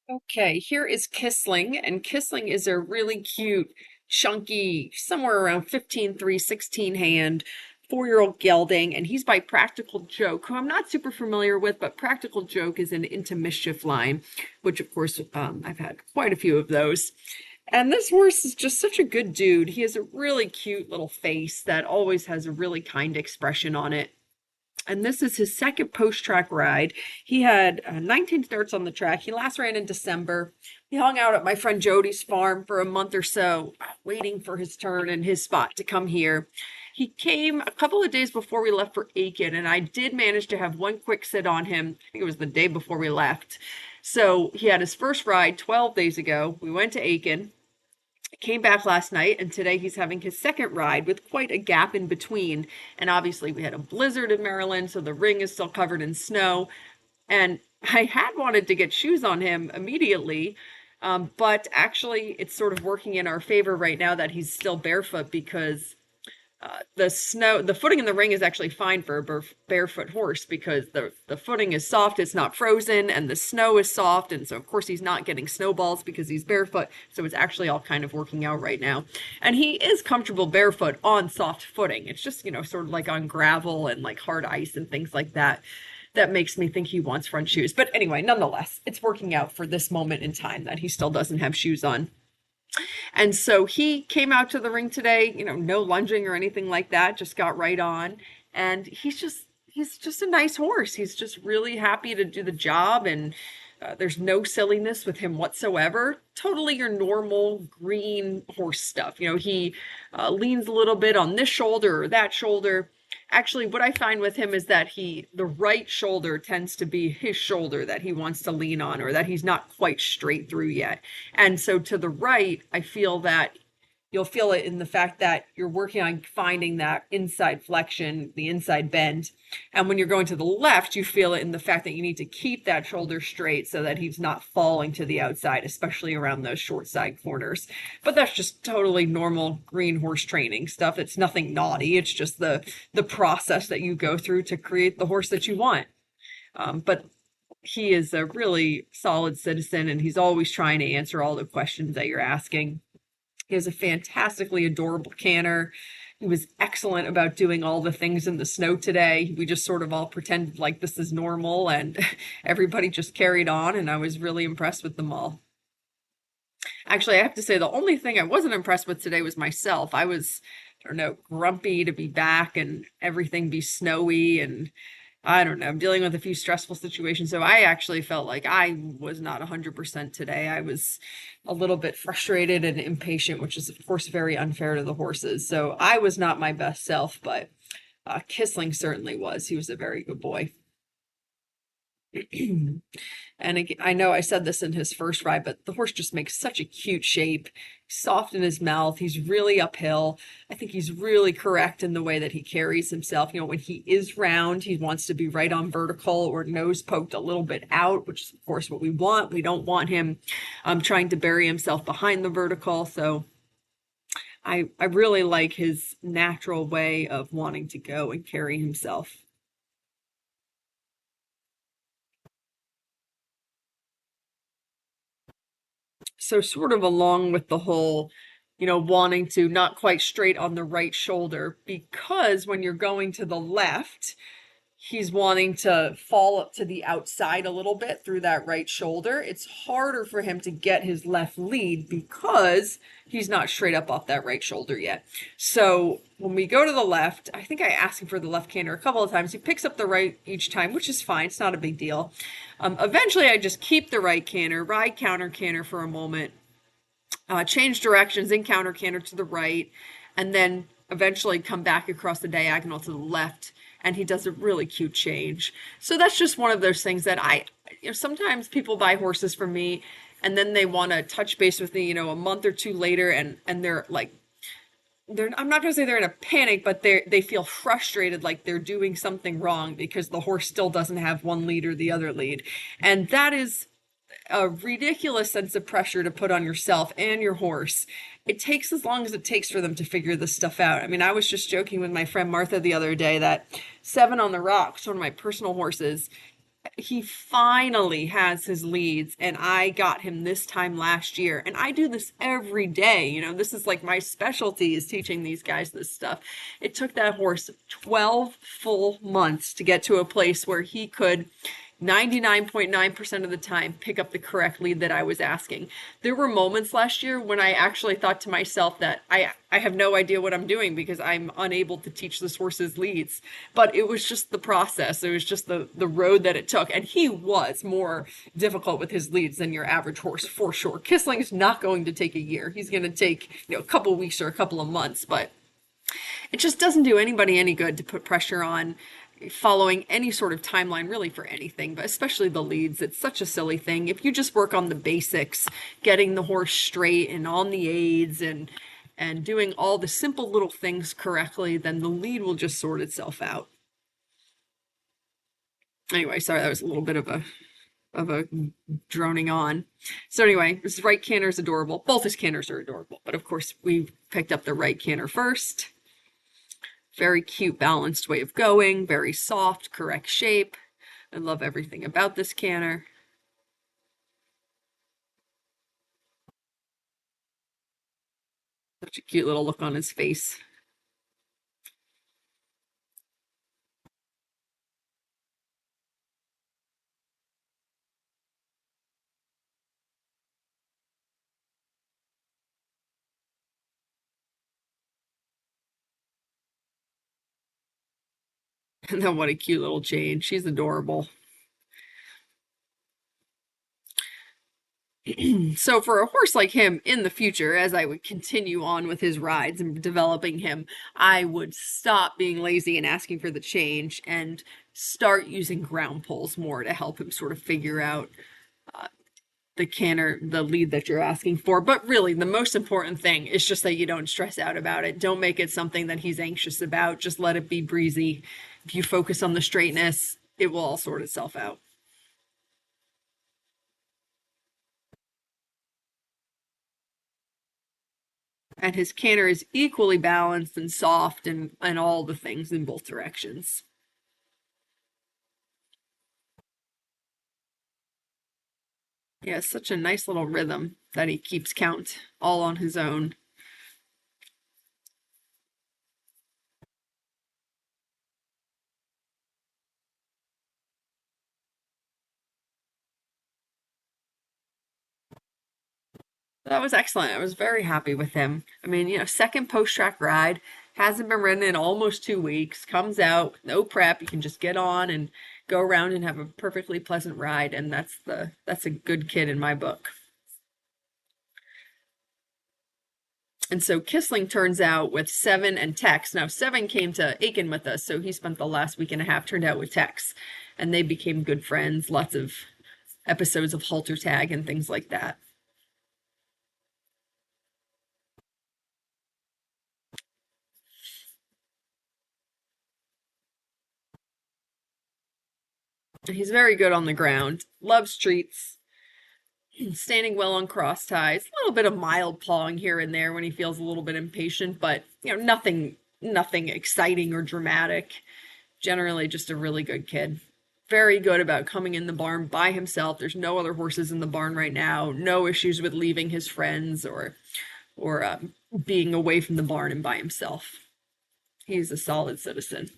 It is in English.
Okay, here is Kissling, and Kissling is a really cute, chunky, somewhere around 15.3, 16 hand, 4-year-old gelding, and he's by Practical Joke, who I'm not super familiar with, but Practical Joke is an Into Mischief line, which of course I've had quite a few of those. And this horse is just such a good dude. He has a really cute little face that always has a really kind expression on it. And this is his second post-track ride. He had 19 starts on the track. He last ran in December. He hung out at my friend Jody's farm for a month or so, waiting for his turn and his spot to come here. He came a couple of days before we left for Aiken, and I did manage to have one quick sit on him. I think it was the day before we left. So he had his first ride 12 days ago. We went to Aiken, came back last night, and today he's having his second ride with quite a gap in between. And obviously we had a blizzard in Maryland, so the ring is still covered in snow. And I had wanted to get shoes on him immediately, but actually it's sort of working in our favor right now that he's still barefoot because the footing in the ring is actually fine for a barefoot horse because the footing is soft, it's not frozen, and the snow is soft, and so of course he's not getting snowballs because he's barefoot. So it's actually all kind of working out right now, and he is comfortable barefoot on soft footing. It's just sort of like on gravel and like hard ice and things like that. That makes me think he wants front shoes. But anyway, nonetheless, it's working out for this moment in time that he still doesn't have shoes on. And so he came out to the ring today, no lunging or anything like that, just got right on. And he's just a nice horse. He's just really happy to do the job, and there's no silliness with him whatsoever. Totally your normal green horse stuff. He leans a little bit on this shoulder or that shoulder. Actually, what I find with him is that the right shoulder tends to be his shoulder that he wants to lean on, or that he's not quite straight through yet. And so to the right, I feel that you'll feel it in the fact that you're working on finding that inside flexion, the inside bend. And when you're going to the left, you feel it in the fact that you need to keep that shoulder straight so that he's not falling to the outside, especially around those short side corners. But that's just totally normal green horse training stuff. It's nothing naughty. It's just the process that you go through to create the horse that you want. But he is a really solid citizen, and he's always trying to answer all the questions that you're asking. He has a fantastically adorable canter. He was excellent about doing all the things in the snow today. We just sort of all pretended like this is normal, and everybody just carried on, and I was really impressed with them all. Actually, I have to say the only thing I wasn't impressed with today was myself. I don't know, grumpy to be back and everything be snowy, and I don't know, I'm dealing with a few stressful situations. So I actually felt like I was not 100% today. I was a little bit frustrated and impatient, which is, of course, very unfair to the horses. So I was not my best self, but Kissling certainly was. He was a very good boy. And again, I know I said this in his first ride, but the horse just makes such a cute shape. Soft in his mouth. He's really uphill. I think he's really correct in the way that he carries himself. When he is round, he wants to be right on vertical or nose poked a little bit out, which is, of course, what we want. We don't want him trying to bury himself behind the vertical. So I really like his natural way of wanting to go and carry himself. So sort of along with the whole, wanting to not quite straight on the right shoulder, because when you're going to the left, he's wanting to fall up to the outside a little bit through that right shoulder. It's harder for him to get his left lead because he's not straight up off that right shoulder yet. So when we go to the left, I think I asked him for the left canter a couple of times. He picks up the right each time, which is fine. It's not a big deal. Eventually, I just keep the right canter, ride counter canter for a moment, change directions in counter canter to the right, and then eventually come back across the diagonal to the left, and he does a really cute change. So that's just one of those things that sometimes people buy horses from me and then they want to touch base with me, a month or two later, and they're like, I'm not going to say they're in a panic, but they feel frustrated, like they're doing something wrong because the horse still doesn't have one lead or the other lead. And that is a ridiculous sense of pressure to put on yourself and your horse. It takes as long as it takes for them to figure this stuff out. I mean, I was just joking with my friend Martha the other day that Seven on the Rocks, one of my personal horses, he finally has his leads, and I got him this time last year. And I do this every day. You know, this is like my specialty, is teaching these guys this stuff. It took that horse 12 full months to get to a place where he could 99.9% of the time pick up the correct lead that I was asking. There were moments last year when I actually thought to myself that I have no idea what I'm doing because I'm unable to teach this horse's leads. But it was just the process. It was just the road that it took. And he was more difficult with his leads than your average horse for sure. Kissling is not going to take a year. He's going to take, a couple of weeks or a couple of months, but it just doesn't do anybody any good to put pressure on following any sort of timeline really for anything, but especially the leads. It's such a silly thing. If you just work on the basics, getting the horse straight and on the aids and doing all the simple little things correctly, then the lead will just sort itself out. Anyway, sorry, that was a little bit of a droning on. So anyway, this right canter is adorable. Both his canters are adorable, but of course we picked up the right canter first. Very cute, balanced way of going, very soft, correct shape. I love everything about this canter. Such a cute little look on his face. And then what a cute little chain. She's adorable. So for a horse like him in the future, as I would continue on with his rides and developing him, I would stop being lazy and asking for the change and start using ground poles more to help him sort of figure out the canter, the lead that you're asking for. But really, the most important thing is just that you don't stress out about it. Don't make it something that he's anxious about. Just let it be breezy. If you focus on the straightness, it will all sort itself out. And his canter is equally balanced and soft and all the things in both directions. Yeah, it's such a nice little rhythm that he keeps count all on his own. That was excellent. I was very happy with him. I mean, second post-track ride, hasn't been ridden in almost 2 weeks, comes out, no prep, you can just get on and go around and have a perfectly pleasant ride, and that's a good kid in my book. And so Kissling turns out with Seven and Tex. Now, Seven came to Aiken with us, so he spent the last week and a half turned out with Tex, and they became good friends, lots of episodes of halter tag and things like that. He's very good on the ground, loves treats, standing well on cross ties, a little bit of mild pawing here and there when he feels a little bit impatient, but nothing exciting or dramatic. Generally just a really good kid. Very good about coming in the barn by himself. There's no other horses in the barn right now. No issues with leaving his friends or being away from the barn and by himself. He's a solid citizen.